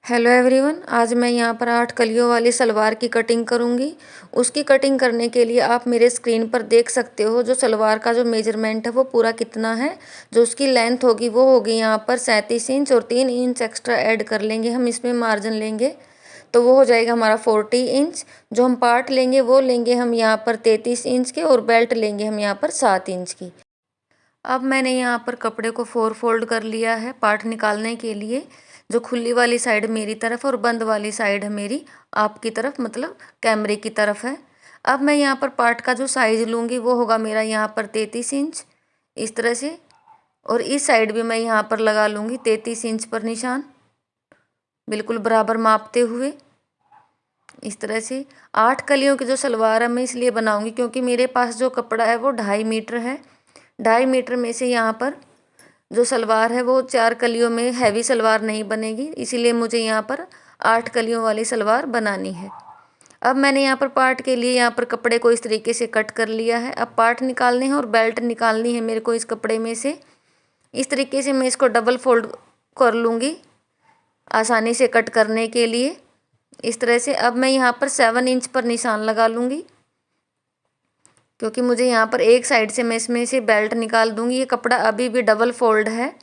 Hello everyone, आज मैं यहाँ पर 8 कलियों वाली सलवार की कटिंग करूँगी। उसकी कटिंग करने के लिए आप मेरे स्क्रीन पर देख सकते हो जो सलवार का जो मेजरमेंट है वो पूरा कितना है। जो उसकी लेंथ होगी वो होगी यहाँ पर 37 इंच और 3 इंच एक्स्ट्रा ऐड कर लेंगे। हम इसमें मार्जिन लेंगे तो वो हो जाएगा हमारा 40 इंच। जो हम पार्ट लेंगे वो लेंगे हम यहाँ पर 33 इंच के और बेल्ट लेंगे हम यहाँ पर 7 इंच की। अब मैंने यहाँ पर कपड़े को 4 फोल्ड कर लिया है पार्ट निकालने के लिए। जो खुली वाली साइड मेरी तरफ और बंद वाली साइड है मेरी आपकी तरफ, मतलब कैमरे की तरफ है। अब मैं यहाँ पर पार्ट का जो साइज़ लूँगी वो होगा मेरा यहाँ पर 33 इंच इस तरह से, और इस साइड भी मैं यहाँ पर लगा लूँगी 33 इंच पर निशान, बिल्कुल बराबर मापते हुए इस तरह से। 8 कलियों की जो सलवार है मैं इसलिए बनाऊँगी क्योंकि मेरे पास जो कपड़ा है वो 2.5 मीटर है। 2.5 मीटर में से यहाँ पर जो सलवार है वो 4 कलियों में हैवी सलवार नहीं बनेगी, इसीलिए मुझे यहाँ पर 8 कलियों वाली सलवार बनानी है। अब मैंने यहाँ पर पार्ट के लिए यहाँ पर कपड़े को इस तरीके से कट कर लिया है। अब पार्ट निकालने हैं और बेल्ट निकालनी है मेरे को इस कपड़े में से। इस तरीके से मैं इसको डबल फोल्ड कर लूँगी आसानी से कट करने के लिए इस तरह से। अब मैं यहाँ पर 7 इंच पर निशान लगा लूँगी क्योंकि मुझे यहाँ पर एक साइड से मैं इसमें से बेल्ट निकाल दूँगी। ये कपड़ा अभी भी डबल फोल्ड है।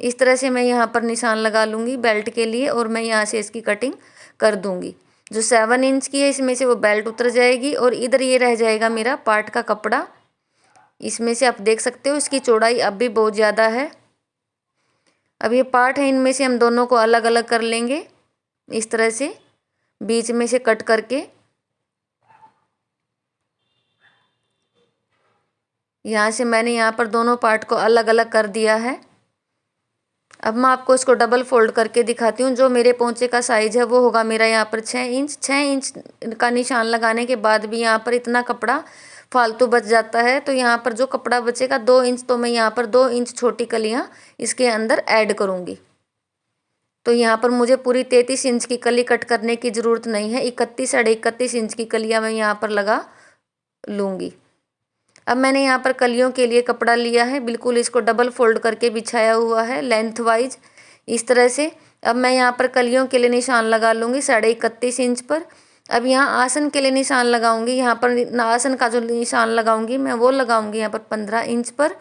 इस तरह से मैं यहाँ पर निशान लगा लूँगी बेल्ट के लिए और मैं यहाँ से इसकी कटिंग कर दूँगी। जो 7 इंच की है इसमें से वो बेल्ट उतर जाएगी और इधर ये रह जाएगा मेरा पार्ट का कपड़ा। इसमें से आप देख सकते हो इसकी चौड़ाई अब भी बहुत ज़्यादा है। अब ये पार्ट है, इनमें से हम दोनों को अलग अलग कर लेंगे इस तरह से बीच में से कट करके। यहाँ से मैंने यहाँ पर दोनों पार्ट को अलग अलग कर दिया है। अब मैं आपको इसको डबल फोल्ड करके दिखाती हूँ। जो मेरे पोंचे का साइज़ है वो होगा मेरा यहाँ पर 6 इंच। 6 इंच का निशान लगाने के बाद भी यहाँ पर इतना कपड़ा फालतू बच जाता है, तो यहाँ पर जो कपड़ा बचेगा 2 इंच, तो मैं यहाँ पर 2 इंच छोटी कलियाँ इसके अंदर ऐड करूँगी। तो यहाँ पर मुझे पूरी 33 इंच की कली कट करने की ज़रूरत नहीं है। 31 साढ़े 31 इंच की कलियाँ मैं यहाँ पर लगा लूँगी। अब मैंने यहाँ पर कलियों के लिए कपड़ा लिया है, बिल्कुल इसको डबल फोल्ड करके बिछाया हुआ है लेंथ वाइज इस तरह से। अब मैं यहाँ पर कलियों के लिए निशान लगा लूँगी 31.5 इंच पर। अब यहाँ आसन के लिए निशान लगाऊंगी। यहाँ पर आसन का जो निशान लगाऊंगी मैं वो लगाऊंगी यहाँ पर 15 इंच पर,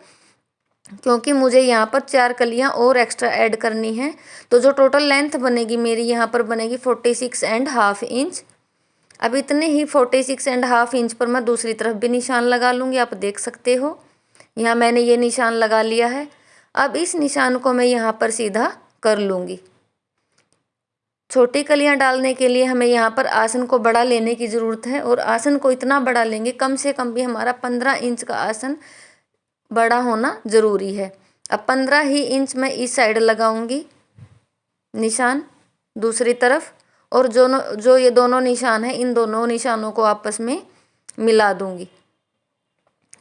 क्योंकि मुझे यहाँ पर 4 कलियाँ और एक्स्ट्रा ऐड करनी है। तो जो टोटल लेंथ बनेगी मेरी यहाँ पर बनेगी 46.5 इंच। अब इतने ही 46.5 इंच पर मैं दूसरी तरफ भी निशान लगा लूँगी। आप देख सकते हो यहाँ मैंने ये निशान लगा लिया है। अब इस निशान को मैं यहाँ पर सीधा कर लूँगी। छोटी कलियाँ डालने के लिए हमें यहाँ पर आसन को बड़ा लेने की ज़रूरत है, और आसन को इतना बड़ा लेंगे कम से कम भी हमारा 15 इंच का आसन बड़ा होना ज़रूरी है। अब 15 ही इंच मैं इस साइड लगाऊंगी निशान दूसरी तरफ, और जो ये दोनों निशान हैं इन दोनों निशानों को आपस में मिला दूंगी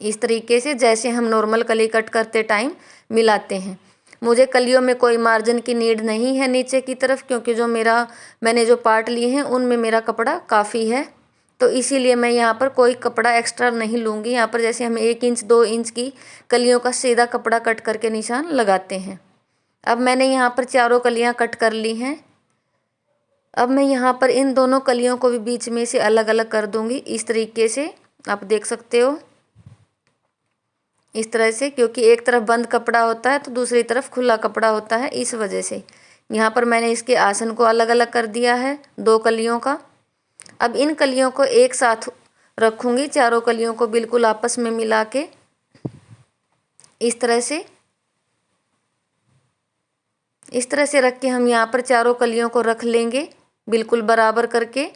इस तरीके से, जैसे हम नॉर्मल कली कट करते टाइम मिलाते हैं। मुझे कलियों में कोई मार्जिन की नीड नहीं है नीचे की तरफ, क्योंकि जो मैंने जो पार्ट लिए हैं उनमें मेरा कपड़ा काफ़ी है, तो इसीलिए मैं यहाँ पर कोई कपड़ा एक्स्ट्रा नहीं लूँगी। यहाँ पर जैसे हम 1 इंच 2 इंच की कलियों का सीधा कपड़ा कट करके निशान लगाते हैं। अब मैंने यहाँ पर चारों कलियाँ कट कर ली हैं। अब मैं यहाँ पर इन दोनों कलियों को भी बीच में से अलग अलग कर दूँगी इस तरीके से, आप देख सकते हो इस तरह से, क्योंकि एक तरफ बंद कपड़ा होता है तो दूसरी तरफ खुला कपड़ा होता है, इस वजह से। यहाँ पर मैंने इसके आसन को अलग अलग कर दिया है 2 कलियों का। अब इन कलियों को एक साथ रखूँगी, चारों कलियों को बिल्कुल आपस में मिला के इस तरह से रख के हम यहाँ पर चारों कलियों को रख लेंगे बिल्कुल बराबर करके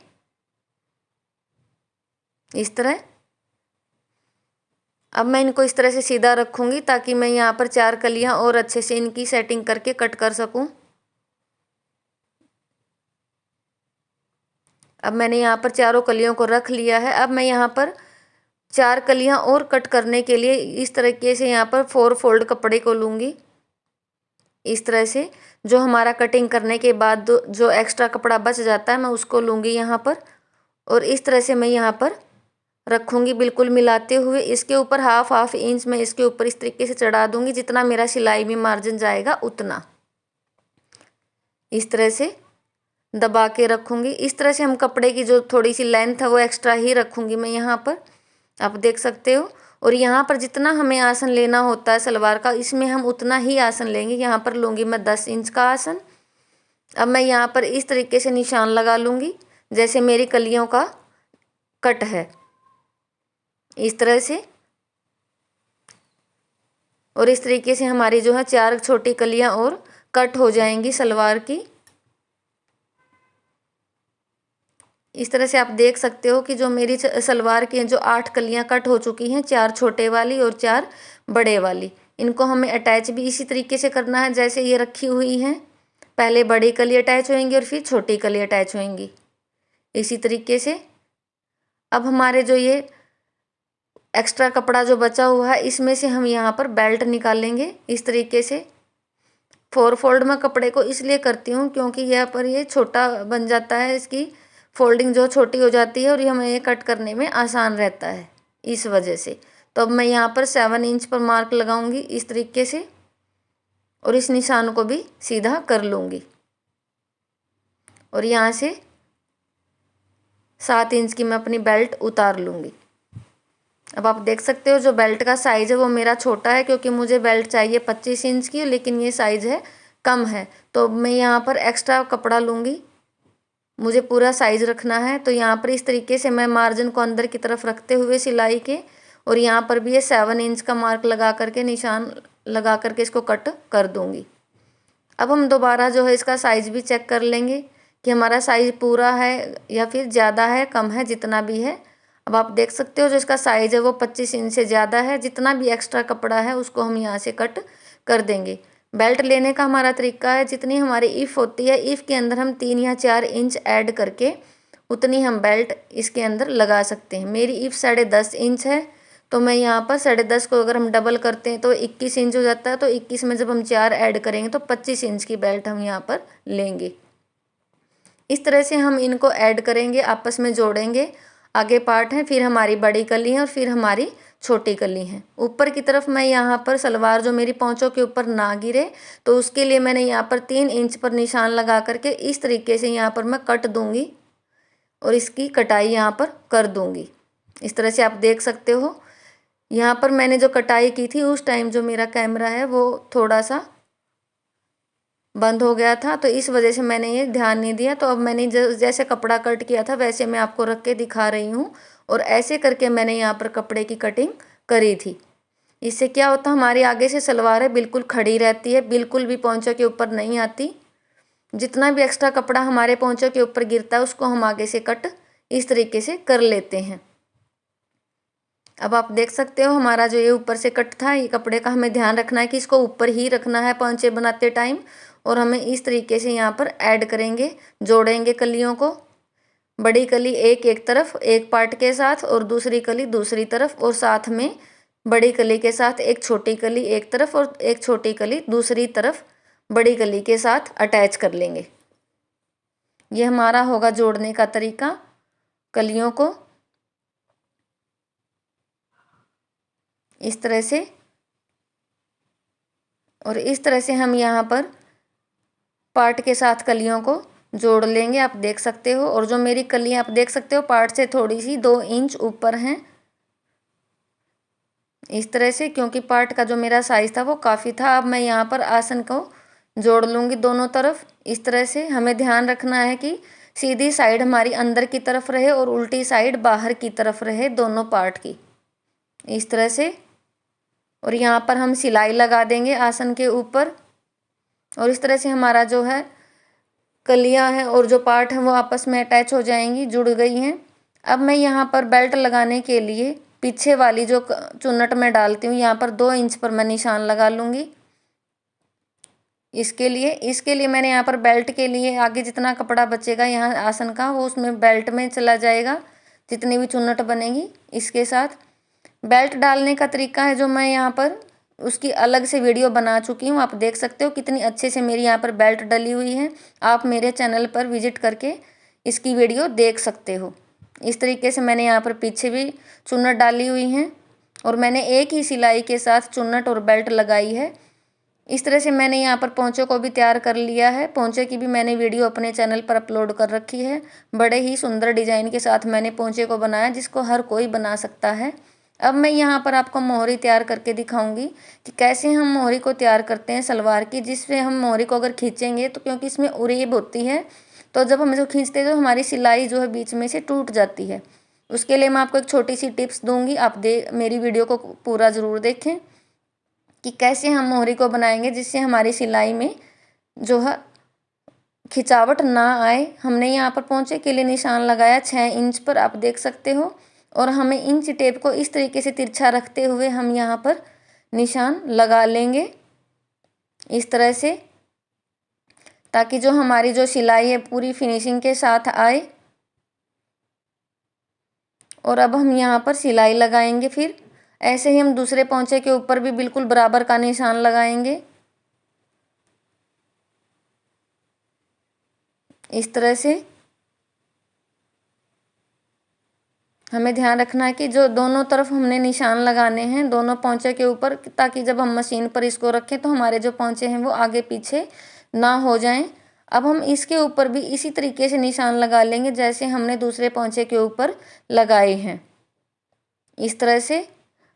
इस तरह। अब मैं इनको इस तरह से सीधा रखूँगी ताकि मैं यहाँ पर 4 कलियाँ और अच्छे से इनकी सेटिंग करके कट कर सकूँ। अब मैंने यहाँ पर चारों कलियों को रख लिया है। अब मैं यहाँ पर 4 कलियाँ और कट करने के लिए इस तरीके से यहाँ पर 4 फोल्ड कपड़े को लूँगी इस तरह से। जो हमारा कटिंग करने के बाद जो एक्स्ट्रा कपड़ा बच जाता है मैं उसको लूँगी यहाँ पर, और इस तरह से मैं यहाँ पर रखूँगी बिल्कुल मिलाते हुए। इसके ऊपर हाफ इंच मैं इसके ऊपर इस तरीके से चढ़ा दूँगी, जितना मेरा सिलाई में मार्जिन जाएगा उतना इस तरह से। दबा के रखूँगी। इस तरह से हम कपड़े की जो थोड़ी सी लेंथ है वो एक्स्ट्रा ही रखूँगी मैं यहाँ पर, आप देख सकते हो। और यहाँ पर जितना हमें आसन लेना होता है सलवार का, इसमें हम उतना ही आसन लेंगे। यहाँ पर लूँगी मैं 10 इंच का आसन। अब मैं यहाँ पर इस तरीके से निशान लगा लूँगी जैसे मेरी कलियों का कट है, इस तरह से। और इस तरीके से हमारी जो है 4 छोटी कलियाँ और कट हो जाएंगी सलवार की। इस तरह से आप देख सकते हो कि जो मेरी सलवार की जो 8 कलियां कट हो चुकी हैं, 4 छोटे वाली और 4 बड़े वाली, इनको हमें अटैच भी इसी तरीके से करना है जैसे ये रखी हुई हैं। पहले बड़ी कली अटैच होएंगी और फिर छोटी कली अटैच होएंगी, इसी तरीके से। अब हमारे जो ये एक्स्ट्रा कपड़ा जो बचा हुआ है, इसमें से हम यहाँ पर बेल्ट निकालेंगे इस तरीके से। 4 फोल्ड में कपड़े को इसलिए करती हूँ क्योंकि यहाँ पर ये छोटा बन जाता है, इसकी फोल्डिंग जो छोटी हो जाती है और ये हमें ये कट करने में आसान रहता है इस वजह से। तो अब मैं यहाँ पर 7 इंच पर मार्क लगाऊंगी इस तरीके से और इस निशान को भी सीधा कर लूँगी और यहाँ से 7 इंच की मैं अपनी बेल्ट उतार लूँगी। अब आप देख सकते हो जो बेल्ट का साइज़ है वो मेरा छोटा है क्योंकि मुझे बेल्ट चाहिए 25 इंच की, लेकिन ये साइज़ है कम है। तो मैं यहाँ पर एक्स्ट्रा कपड़ा लूँगी, मुझे पूरा साइज़ रखना है। तो यहाँ पर इस तरीके से मैं मार्जिन को अंदर की तरफ रखते हुए सिलाई के, और यहाँ पर भी ये 7 इंच का मार्क लगा करके, निशान लगा करके इसको कट कर दूँगी। अब हम दोबारा जो है इसका साइज़ भी चेक कर लेंगे कि हमारा साइज़ पूरा है या फिर ज़्यादा है, कम है, जितना भी है। अब आप देख सकते हो जो इसका साइज़ है वो 25 इंच से ज़्यादा है। जितना भी एक्स्ट्रा कपड़ा है उसको हम यहाँ से कट कर देंगे। बेल्ट लेने का हमारा तरीका है, जितनी हमारी ईफ होती है, ईफ के अंदर हम 3 या 4 इंच ऐड करके उतनी हम बेल्ट इसके अंदर लगा सकते हैं। मेरी ईफ 10.5 इंच है, तो मैं यहाँ पर 10.5 को अगर हम डबल करते हैं तो 21 इंच हो जाता है। तो 21 में जब हम 4 ऐड करेंगे तो 25 इंच की बेल्ट हम यहाँ पर लेंगे। इस तरह से हम इनको ऐड करेंगे, आपस में जोड़ेंगे। आगे पार्ट है, फिर हमारी बड़ी कली है और फिर हमारी छोटी कली है। ऊपर की तरफ मैं यहाँ पर सलवार जो मेरी पौंचों के ऊपर ना गिरे, तो उसके लिए मैंने यहाँ पर 3 इंच पर निशान लगा करके इस तरीके से यहाँ पर मैं कट दूँगी और इसकी कटाई यहाँ पर कर दूँगी। इस तरह से आप देख सकते हो। यहाँ पर मैंने जो कटाई की थी उस टाइम जो मेरा कैमरा है वो थोड़ा सा बंद हो गया था, तो इस वजह से मैंने ये ध्यान नहीं दिया। तो अब मैंने जैसे कपड़ा कट किया था वैसे मैं आपको रख के दिखा रही हूँ, और ऐसे करके मैंने यहाँ पर कपड़े की कटिंग करी थी। इससे क्या होता है, हमारी आगे से सलवार है बिल्कुल खड़ी रहती है, बिल्कुल भी पौंचों के ऊपर नहीं आती। जितना भी एक्स्ट्रा कपड़ा हमारे पौंचों के ऊपर गिरता है उसको हम आगे से कट इस तरीके से कर लेते हैं। अब आप देख सकते हो हमारा जो ये ऊपर से कट था, ये कपड़े का हमें ध्यान रखना है कि इसको ऊपर ही रखना है पौंचे बनाते टाइम, और हमें इस तरीके से यहाँ पर ऐड करेंगे, जोड़ेंगे कलियों को। बड़ी कली एक तरफ एक पार्ट के साथ और दूसरी कली दूसरी तरफ, और साथ में बड़ी कली के साथ एक छोटी कली एक तरफ और एक छोटी कली दूसरी तरफ बड़ी कली के साथ अटैच कर लेंगे। ये हमारा होगा जोड़ने का तरीका कलियों को इस तरह से। और इस तरह से हम यहाँ पर पार्ट के साथ कलियों को जोड़ लेंगे, आप देख सकते हो। और जो मेरी कलियाँ आप देख सकते हो पार्ट से थोड़ी सी 2 इंच ऊपर हैं इस तरह से, क्योंकि पार्ट का जो मेरा साइज़ था वो काफ़ी था। अब मैं यहाँ पर आसन को जोड़ लूँगी दोनों तरफ इस तरह से। हमें ध्यान रखना है कि सीधी साइड हमारी अंदर की तरफ रहे और उल्टी साइड बाहर की तरफ रहे, दोनों पार्ट की, इस तरह से। और यहाँ पर हम सिलाई लगा देंगे आसन के ऊपर, और इस तरह से हमारा जो है कलियाँ हैं और जो पार्ट हैं वो आपस में अटैच हो जाएंगी, जुड़ गई हैं। अब मैं यहाँ पर बेल्ट लगाने के लिए पीछे वाली जो चुन्नट में डालती हूँ, यहाँ पर 2 इंच पर मैं निशान लगा लूँगी। इसके लिए मैंने यहाँ पर बेल्ट के लिए आगे जितना कपड़ा बचेगा यहाँ आसन का, वो उसमें बेल्ट में चला जाएगा, जितनी भी चुन्नट बनेगी इसके साथ। बेल्ट डालने का तरीका है जो मैं यहाँ पर उसकी अलग से वीडियो बना चुकी हूँ, आप देख सकते हो कितनी अच्छे से मेरी यहाँ पर बेल्ट डली हुई है। आप मेरे चैनल पर विजिट करके इसकी वीडियो देख सकते हो। इस तरीके से मैंने यहाँ पर पीछे भी चुन्नट डाली हुई हैं, और मैंने एक ही सिलाई के साथ चुन्नट और बेल्ट लगाई है। इस तरह से मैंने यहाँ पर पोंचे को भी तैयार कर लिया है। पोंचे की भी मैंने वीडियो अपने चैनल पर अपलोड कर रखी है। बड़े ही सुंदर डिजाइन के साथ मैंने पोंचे को बनाया, जिसको हर कोई बना सकता है। अब मैं यहाँ पर आपको मोहरी तैयार करके दिखाऊंगी कि कैसे हम मोहरी को तैयार करते हैं सलवार की, जिससे हम मोहरी को अगर खींचेंगे तो, क्योंकि इसमें उरेब होती है, तो जब हम इसको खींचते हैं तो हमारी सिलाई जो है बीच में से टूट जाती है। उसके लिए मैं आपको एक छोटी सी टिप्स दूंगी, आप मेरी वीडियो को पूरा ज़रूर देखें कि कैसे हम मोहरी को बनाएंगे जिससे हमारी सिलाई में जो है खिंचावट ना आए। हमने यहाँ पर पोंचे के लिए निशान लगाया 6 इंच पर, आप देख सकते हो। और हमें इंच टेप को इस तरीके से तिरछा रखते हुए हम यहाँ पर निशान लगा लेंगे इस तरह से, ताकि जो हमारी जो सिलाई है पूरी फिनिशिंग के साथ आए। और अब हम यहाँ पर सिलाई लगाएंगे। फिर ऐसे ही हम दूसरे पोंचे के ऊपर भी बिल्कुल बराबर का निशान लगाएंगे इस तरह से। हमें ध्यान रखना है कि जो दोनों तरफ हमने निशान लगाने हैं दोनों पोंचे के ऊपर, ताकि जब हम मशीन पर इसको रखें तो हमारे जो पोंचे हैं वो आगे पीछे ना हो जाएं। अब हम इसके ऊपर भी इसी तरीके से निशान लगा लेंगे जैसे हमने दूसरे पोंचे के ऊपर लगाए हैं इस तरह से।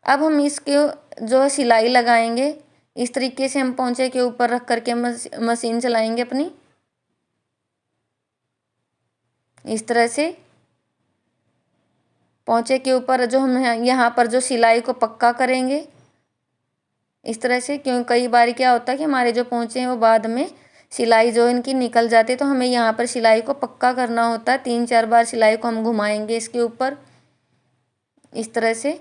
अब हम इसके जो है सिलाई लगाएंगे इस तरीके से। हम पोंचे के ऊपर रख करके मशीन चलाएंगे अपनी इस तरह से। पोंचे के ऊपर जो हम यहाँ पर जो सिलाई को पक्का करेंगे इस तरह से, क्योंकि कई बार क्या होता है कि हमारे जो पोंचे हैं वो बाद में सिलाई जो इनकी निकल जाती है, तो हमें यहाँ पर सिलाई को पक्का करना होता है। 3-4 बार सिलाई को हम घुमाएंगे इसके ऊपर इस तरह से।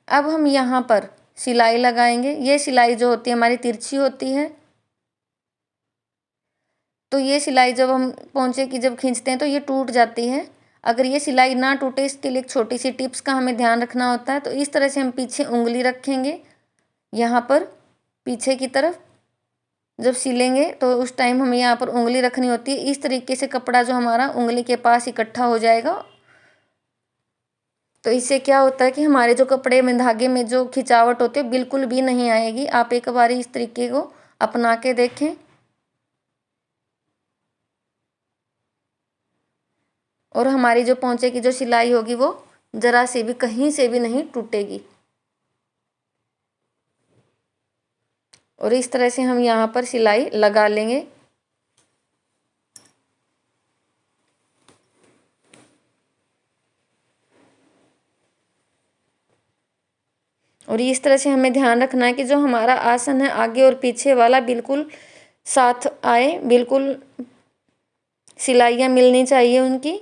अब हम यहाँ पर सिलाई लगाएंगे। ये सिलाई जो होती है हमारी तिरछी होती है, तो ये सिलाई जब हम पोंचे की जब खींचते हैं तो ये टूट जाती है। अगर ये सिलाई ना टूटे इसके लिए एक छोटी सी टिप्स का हमें ध्यान रखना होता है। तो इस तरह से हम पीछे उंगली रखेंगे यहाँ पर पीछे की तरफ। जब सिलेंगे तो उस टाइम हमें यहाँ पर उंगली रखनी होती है। इस तरीके से कपड़ा जो हमारा उंगली के पास इकट्ठा हो जाएगा, तो इससे क्या होता है कि हमारे जो कपड़े में धागे में जो खिंचावट होती है बिल्कुल भी नहीं आएगी। आप एक बार इस तरीके को अपना के देखें और हमारी जो पोंचे की जो सिलाई होगी वो जरा से भी कहीं से भी नहीं टूटेगी। और इस तरह से हम यहाँ पर सिलाई लगा लेंगे। और इस तरह से हमें ध्यान रखना है कि जो हमारा आसन है आगे और पीछे वाला बिल्कुल साथ आए, बिल्कुल सिलाइयाँ मिलनी चाहिए उनकी।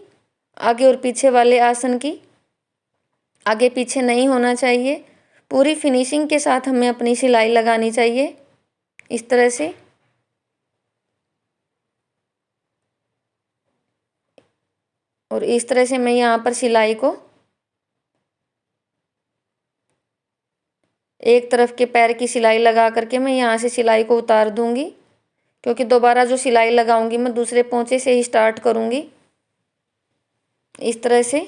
आगे और पीछे वाले आसन की आगे पीछे नहीं होना चाहिए। पूरी फिनिशिंग के साथ हमें अपनी सिलाई लगानी चाहिए इस तरह से। और इस तरह से मैं यहाँ पर सिलाई को एक तरफ के पैर की सिलाई लगा करके मैं यहाँ से सिलाई को उतार दूंगी, क्योंकि दोबारा जो सिलाई लगाऊंगी मैं दूसरे पोंचे से ही स्टार्ट करूंगी इस तरह से।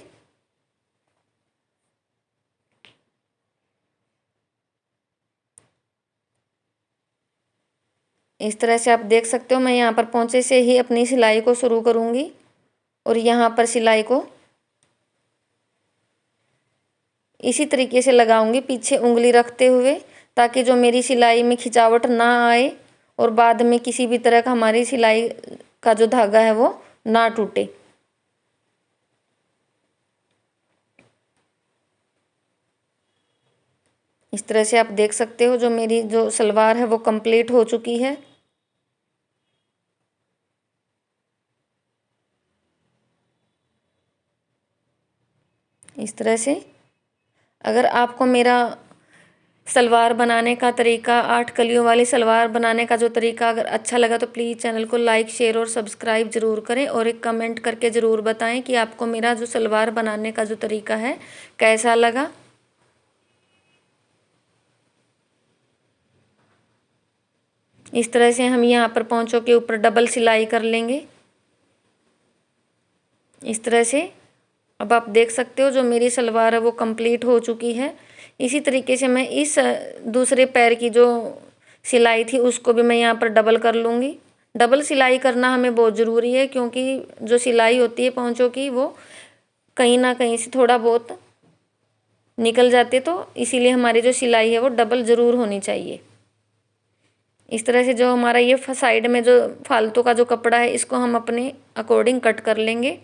इस तरह से आप देख सकते हो मैं यहाँ पर पोंचे से ही अपनी सिलाई को शुरू करूंगी और यहाँ पर सिलाई को इसी तरीके से लगाऊंगी पीछे उंगली रखते हुए, ताकि जो मेरी सिलाई में खिंचावट ना आए और बाद में किसी भी तरह का हमारी सिलाई का जो धागा है वो ना टूटे। इस तरह से आप देख सकते हो जो मेरी जो सलवार है वो कंप्लीट हो चुकी है। इस तरह से अगर आपको मेरा सलवार बनाने का तरीका, 8 कलियों वाली सलवार बनाने का जो तरीका अगर अच्छा लगा तो प्लीज़ चैनल को लाइक शेयर और सब्सक्राइब ज़रूर करें और एक कमेंट करके ज़रूर बताएं कि आपको मेरा जो सलवार बनाने का जो तरीका है कैसा लगा। इस तरह से हम यहाँ पर पोंचों के ऊपर डबल सिलाई कर लेंगे इस तरह से। अब आप देख सकते हो जो मेरी सलवार है वो कंप्लीट हो चुकी है। इसी तरीके से मैं इस दूसरे पैर की जो सिलाई थी उसको भी मैं यहाँ पर डबल कर लूँगी। डबल सिलाई करना हमें बहुत ज़रूरी है, क्योंकि जो सिलाई होती है पहुँचों की वो कहीं ना कहीं से थोड़ा बहुत निकल जाते, तो इसीलिए हमारी जो सिलाई है वो डबल ज़रूर होनी चाहिए। इस तरह से जो हमारा ये साइड में जो फालतू का जो कपड़ा है इसको हम अपने अकॉर्डिंग कट कर लेंगे।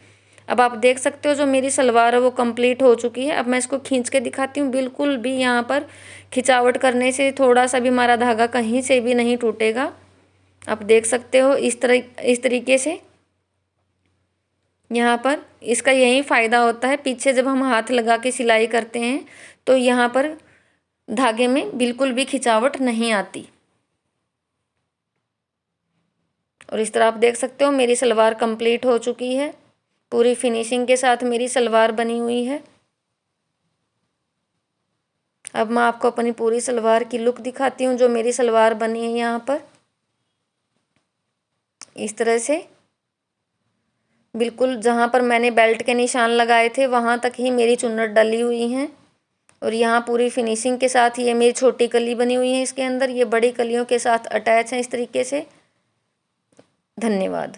अब आप देख सकते हो जो मेरी सलवार है वो कंप्लीट हो चुकी है। अब मैं इसको खींच के दिखाती हूँ। बिल्कुल भी यहाँ पर खिंचावट करने से थोड़ा सा भी हमारा धागा कहीं से भी नहीं टूटेगा। आप देख सकते हो इस तरीके से। यहाँ पर इसका यही फ़ायदा होता है, पीछे जब हम हाथ लगा के सिलाई करते हैं तो यहाँ पर धागे में बिल्कुल भी खिंचावट नहीं आती। और इस तरह आप देख सकते हो मेरी सलवार कंप्लीट हो चुकी है। पूरी फिनिशिंग के साथ मेरी सलवार बनी हुई है। अब मैं आपको अपनी पूरी सलवार की लुक दिखाती हूँ जो मेरी सलवार बनी है यहाँ पर। इस तरह से बिल्कुल जहाँ पर मैंने बेल्ट के निशान लगाए थे वहाँ तक ही मेरी चुन्नट डली हुई हैं। और यहाँ पूरी फिनिशिंग के साथ ये मेरी छोटी कली बनी हुई है, इसके अंदर ये बड़ी कलियों के साथ अटैच है इस तरीके से। धन्यवाद।